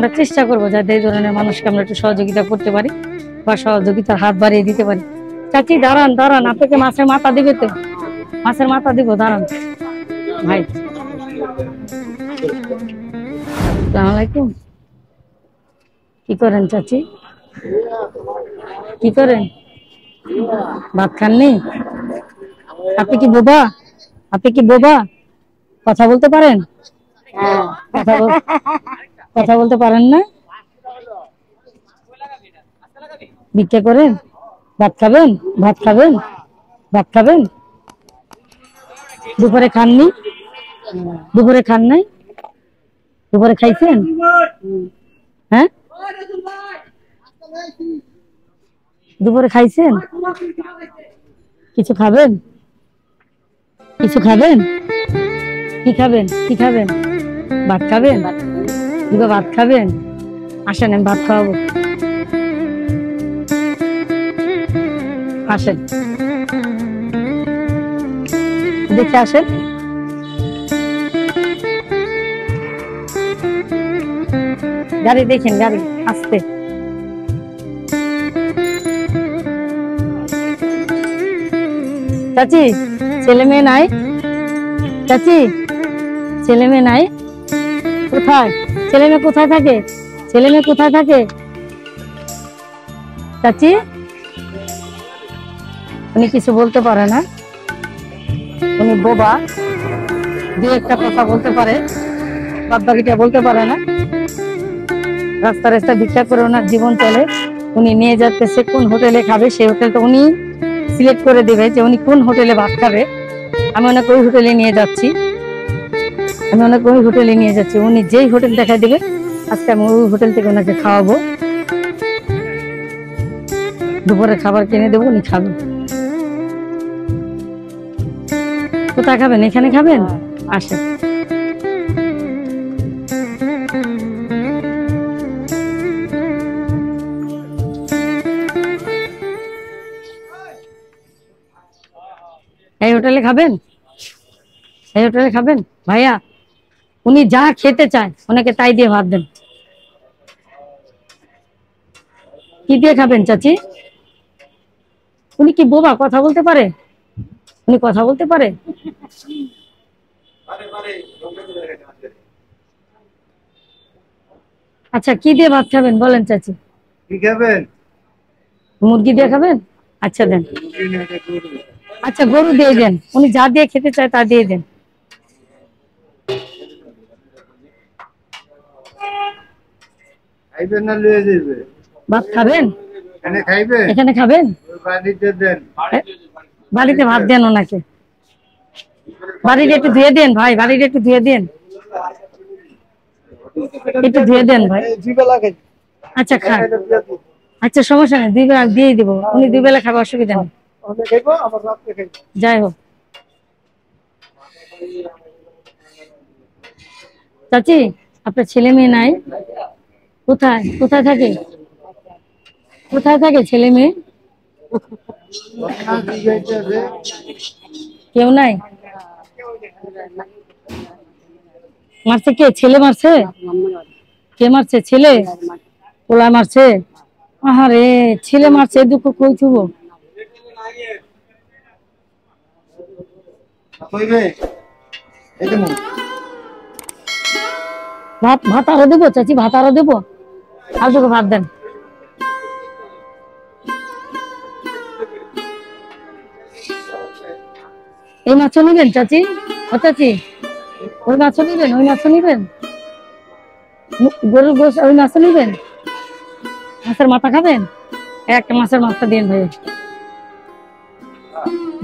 আমরা চেষ্টা করবো যাতে এই ধরনের মানুষকে আমরা একটু সহযোগিতা করতে পারি বা সহযোগিতার হাত বাড়িয়ে দিতে পারি। চাচি দাঁড়ান দাঁড়ান, আপনাকে মাছের মাথা দিবে তো? মাছের মাথা দিব, দাঁড়ান ভাই। আসসালামু আলাইকুম। কি করেন চাচি, কি করেন? ভাত খাননি? আপনি কি বোবা? আপনি কি বোবা? কথা বলতে পারেন? কথা বলতে পারেন না? ভিক্ষা করেন? ভাত খাবেন? ভাত খাবেন? ভাত খাবেন? দুপুরে খাননি? দুপুরে খান নাই? দুপুরে খাইছেন? হ্যাঁ, দুপুরে খাইছেন? কিছু খাবেন? কিছু খাবেন? কি খাবেন? কি খাবেন? ভাত খাবেন? ভাত খাবেন? আসেন, আমি ভাত খাওয়াবো। আসেন, দেখে আসেন। গাড়ি দেখেন, গাড়ি আসতে। চাচি ছেলে মেয়ে নাই? চাচি ছেলে মেয়ে নাই? কোথায় ছেলে মেয়ে? কোথায় থাকে ছেলে মেয়ে? কোথায় থাকে চাচি? উনি কিছু বলতে পারে না, উনি বোবা। দু একটা কথা বলতে পারে, বাদ বাকিটা বলতে পারে না। রাস্তা রাস্তা ভিক্ষা করে ওনার জীবন চলে। উনি নিয়ে যাচ্ছে কোন হোটেলে খাবে, সেই হোটেলটা উনি সিলেক্ট করে দেবে যে উনি কোন হোটেলে ভাত খাবে। আমি ওনাকে ওই হোটেলে নিয়ে যাচ্ছি, আমি ওনাকে ওই হোটেলে নিয়ে যাচ্ছি। উনি যেই হোটেল দেখা দেবে আজকে আমি ওই হোটেল থেকে ওনাকে খাওয়াবো। দুপুরে খাবার কিনে দেবো, উনি খাবেন। কোথায় খাবেন? এখানে খাবেন? আসেন। এই হোটেলে খাবেন? এই হোটেলে খাবেন? ভাইয়া, উনি যা খেতে চায় ওনাকে তাই দিয়ে ভাত দেন। কি দিয়ে খাবেন চাচি? উনি কি বোবা? কথা বলতে পারে? উনি কথা বলতে পারে? আচ্ছা, কি দিয়ে ভাত খাবেন বলেন চাচি? কি খাবেন? মুরগি দিয়ে খাবেন? আচ্ছা দেন। আচ্ছা, গরু দিয়ে দেন। উনি যা দিয়ে খেতে চায় তা দিয়ে দেন। খাইবেন না লয়ে যাবে? ভাত খাবেন? এখানে খাইবেন? এখানে খাবেন? বাড়িতে দেন। বাড়িতে ভাত দেন ওনাকে। বাড়িটা একটু ধুয়ে দেন ভাই, বাড়িটা একটু ধুয়ে দেন, একটু ধুয়ে দেন ভাই। আচ্ছা খান। আচ্ছা সমস্যা নেই, 2 বেলা দিয়ে দিব। উনি 2 বেলা খাবে, অসুবিধা নেই। যাই হোক চাচি, আপনার ছেলে মেয়ে নাই? কোথায় কোথায় থাকে? কোথায় থাকে ছেলে মেয়ে? কেউ নাই? মারছে কে? ছেলে মারছে? কে মারছে? ছেলে পোলা মারছে? আহারে, ছেলে মারছে, দুঃখ কই থুব? ভাত ভাত আরো দেবো চাচি, ভাত আরো দেবো। আর দুটো ভাত দেন। এই মাছও নিবেন চাচি? ও চাচি, ওই মাছও নিবেন? ওই মাছও নিবেন? গরুর গোশ ওই মাছও নিবেন? মাছের মাথা খাবেন? একটা মাছের মাথা দিন ভাই।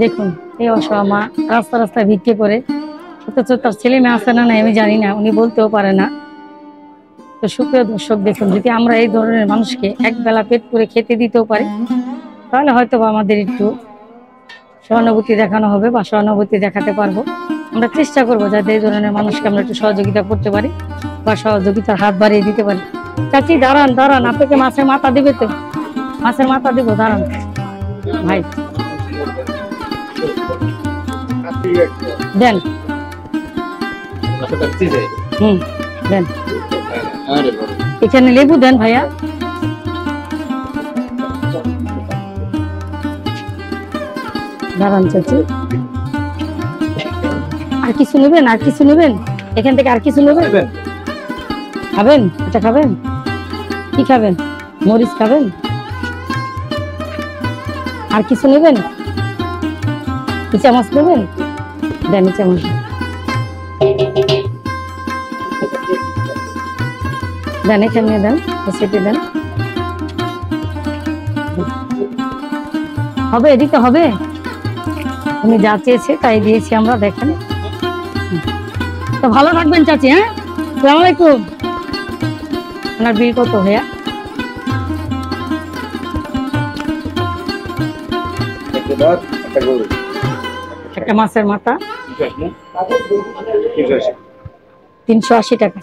দেখুন এই অসহায় মা রাস্তা রাস্তায় ভিক্ষে করে, অথচ তার ছেলে মেয়ে আছে না নাই আমি জানি না, উনি বলতেও পারে না। তো সুপ্রিয় দর্শক দেখুন, যদি আমরা এই ধরনের মানুষকে এক বেলা পেট করে খেতে দিতেও পারি তাহলে হয়তো আমাদের একটু সহানুভূতি দেখানো হবে বা সহানুভূতি দেখাতে পারবো। আমরা চেষ্টা করবো যাতে এই ধরনের মানুষকে আমরা একটু সহযোগিতা করতে পারি বা সহযোগিতার হাত বাড়িয়ে দিতে পারি। চাচি দাঁড়ান দাঁড়ান, আপনাকে মাছের মাথা দিবে তো? মাছের মাথা দিব, দাঁড়ান ভাই। দেন। দেন। এখানে লেবু দেন ভাইয়া। দাঁড়ান চাচি, আর কিছু নেবেন? আর কিছু নেবেন? এখান থেকে আর কিছু নেবেন? খাবেন? এটা খাবেন? কি খাবেন? মরিচ খাবেন? আর কিছু নেবেন? ইচা মাছ নেবেন? দেন ইচা মাছ। দেন, এখানে দেন, সেটে দেন। হবে, এদিকে হবে। উনি যা চেয়েছে তাই দিয়েছি আমরা, দেখেন। তো ভালো থাকবেন চাচি। হ্যাঁ, আসসালামু আলাইকুম। আপনার বিল কত ভাইয়া? একটা মাছের মাথা 380 টাকা।